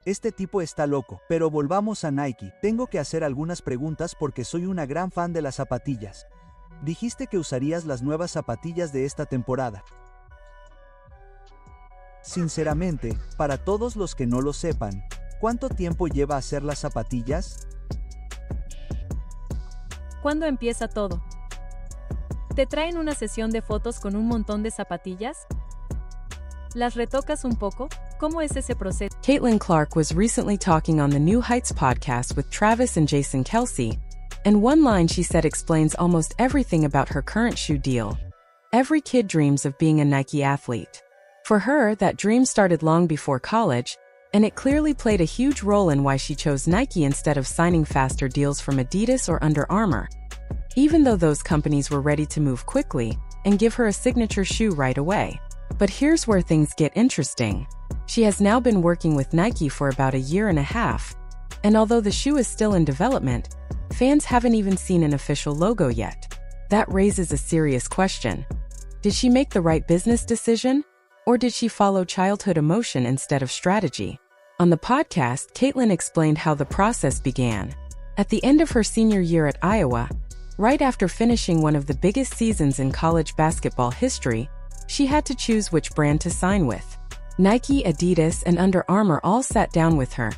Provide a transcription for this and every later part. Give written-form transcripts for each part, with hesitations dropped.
Este tipo está loco. Pero volvamos a Nike. Tengo que hacer algunas preguntas porque soy una gran fan de las zapatillas. Dijiste que usarías las nuevas zapatillas de esta temporada. Sinceramente, para todos los que no lo sepan, ¿cuánto tiempo lleva hacer las zapatillas? ¿Cuándo empieza todo? ¿Te traen una sesión de fotos con un montón de zapatillas? ¿Las retocas un poco? ¿Cómo es ese proceso? Caitlin Clark was recently talking on the New Heights podcast with Travis and Jason Kelsey, and one line she said explains almost everything about her current shoe deal. Every kid dreams of being a Nike athlete. For her, that dream started long before college, and it clearly played a huge role in why she chose Nike instead of signing faster deals from Adidas or Under Armour. Even though those companies were ready to move quickly and give her a signature shoe right away. But here's where things get interesting. She has now been working with Nike for about a year and a half, and although the shoe is still in development, fans haven't even seen an official logo yet. That raises a serious question. Did she make the right business decision? Or did she follow childhood emotion instead of strategy? On the podcast, Caitlin explained how the process began. At the end of her senior year at Iowa, right after finishing one of the biggest seasons in college basketball history, she had to choose which brand to sign with. Nike, Adidas, and Under Armour all sat down with her,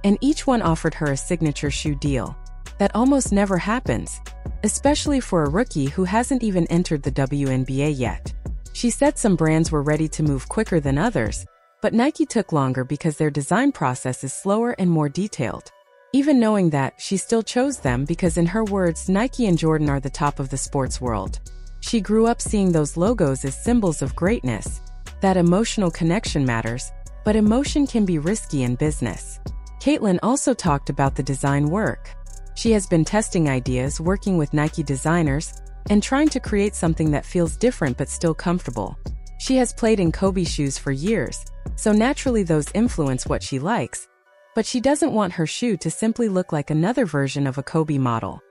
and each one offered her a signature shoe deal. That almost never happens, especially for a rookie who hasn't even entered the WNBA yet. She said some brands were ready to move quicker than others, but Nike took longer because their design process is slower and more detailed. Even knowing that, she still chose them because, in her words, Nike and Jordan are the top of the sports world. She grew up seeing those logos as symbols of greatness. That emotional connection matters, but emotion can be risky in business. Caitlin also talked about the design work. She has been testing ideas, working with Nike designers, and trying to create something that feels different but still comfortable. She has played in Kobe shoes for years, so naturally those influence what she likes, but she doesn't want her shoe to simply look like another version of a Kobe model.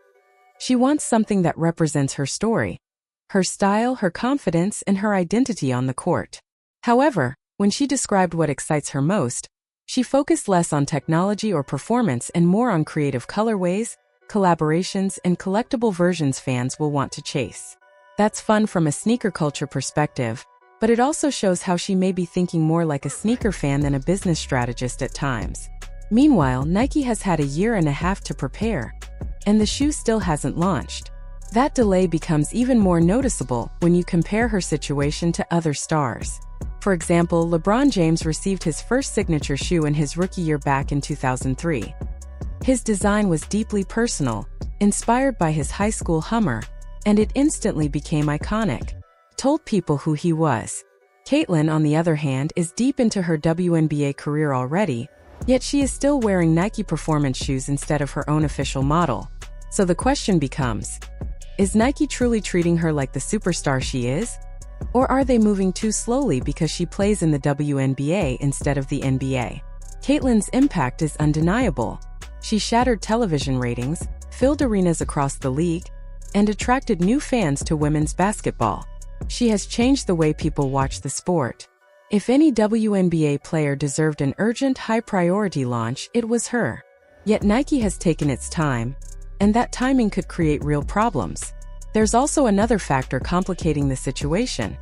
She wants something that represents her story, her style, her confidence, and her identity on the court. However, when she described what excites her most, she focused less on technology or performance and more on creative colorways, collaborations, and collectible versions fans will want to chase. That's fun from a sneaker culture perspective, but it also shows how she may be thinking more like a sneaker fan than a business strategist at times. Meanwhile, Nike has had a year and a half to prepare, and the shoe still hasn't launched. That delay becomes even more noticeable when you compare her situation to other stars. For example, LeBron James received his first signature shoe in his rookie year back in 2003. His design was deeply personal, inspired by his high school Hummer, and it instantly became iconic. Told people who he was. Caitlin, on the other hand, is deep into her WNBA career already, yet she is still wearing Nike performance shoes instead of her own official model. So the question becomes, is Nike truly treating her like the superstar she is? Or are they moving too slowly because she plays in the WNBA instead of the NBA? Caitlin's impact is undeniable. She shattered television ratings, filled arenas across the league, and attracted new fans to women's basketball. She has changed the way people watch the sport. If any WNBA player deserved an urgent, high-priority launch, it was her. Yet Nike has taken its time, and that timing could create real problems. There's also another factor complicating the situation.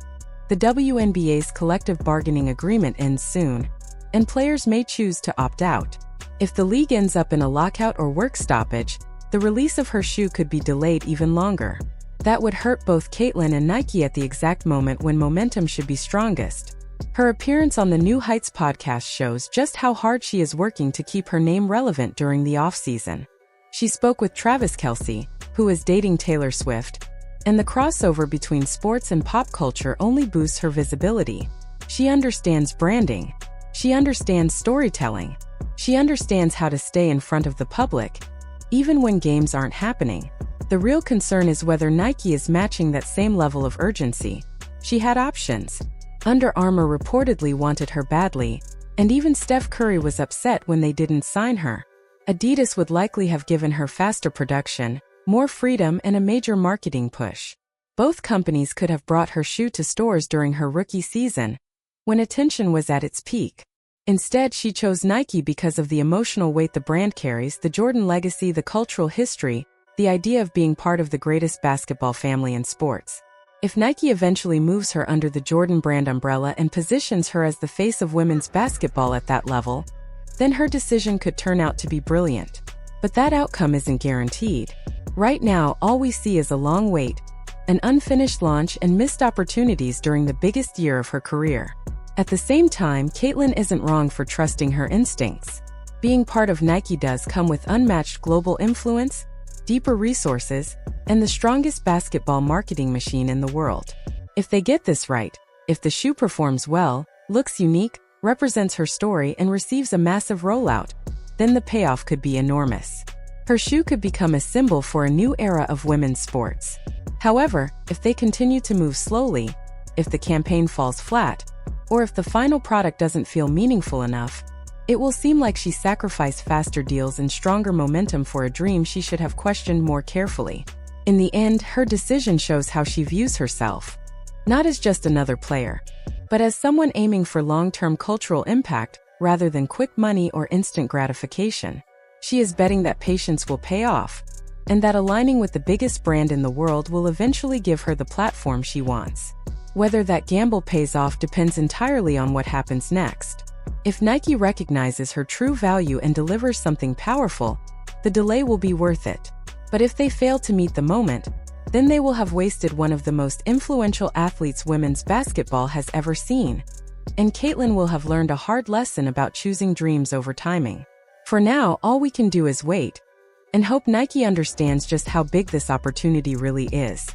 The WNBA's collective bargaining agreement ends soon, and players may choose to opt out. If the league ends up in a lockout or work stoppage, the release of her shoe could be delayed even longer. That would hurt both Caitlin and Nike at the exact moment when momentum should be strongest. Her appearance on the New Heights podcast shows just how hard she is working to keep her name relevant during the off-season. She spoke with Travis Kelsey, who is dating Taylor Swift, and the crossover between sports and pop culture only boosts her visibility. She understands branding. She understands storytelling. She understands how to stay in front of the public, even when games aren't happening. The real concern is whether Nike is matching that same level of urgency. She had options. Under Armour reportedly wanted her badly, and even Steph Curry was upset when they didn't sign her. Adidas would likely have given her faster production, more freedom, and a major marketing push. Both companies could have brought her shoe to stores during her rookie season, when attention was at its peak. Instead, she chose Nike because of the emotional weight the brand carries, the Jordan legacy, the cultural history, the idea of being part of the greatest basketball family in sports. If Nike eventually moves her under the Jordan brand umbrella and positions her as the face of women's basketball at that level, then her decision could turn out to be brilliant. But that outcome isn't guaranteed. Right now, all we see is a long wait, an unfinished launch, and missed opportunities during the biggest year of her career. At the same time, Caitlin isn't wrong for trusting her instincts. Being part of Nike does come with unmatched global influence, deeper resources, and the strongest basketball marketing machine in the world. If they get this right, if the shoe performs well, looks unique, represents her story, and receives a massive rollout, then the payoff could be enormous. Her shoe could become a symbol for a new era of women's sports. However, if they continue to move slowly, if the campaign falls flat, or if the final product doesn't feel meaningful enough, it will seem like she sacrificed faster deals and stronger momentum for a dream she should have questioned more carefully. In the end, her decision shows how she views herself. Not as just another player, but as someone aiming for long-term cultural impact rather than quick money or instant gratification. She is betting that patience will pay off, and that aligning with the biggest brand in the world will eventually give her the platform she wants. Whether that gamble pays off depends entirely on what happens next. If Nike recognizes her true value and delivers something powerful, the delay will be worth it. But if they fail to meet the moment, then they will have wasted one of the most influential athletes women's basketball has ever seen. And Caitlin will have learned a hard lesson about choosing dreams over timing. For now, all we can do is wait, and hope Nike understands just how big this opportunity really is.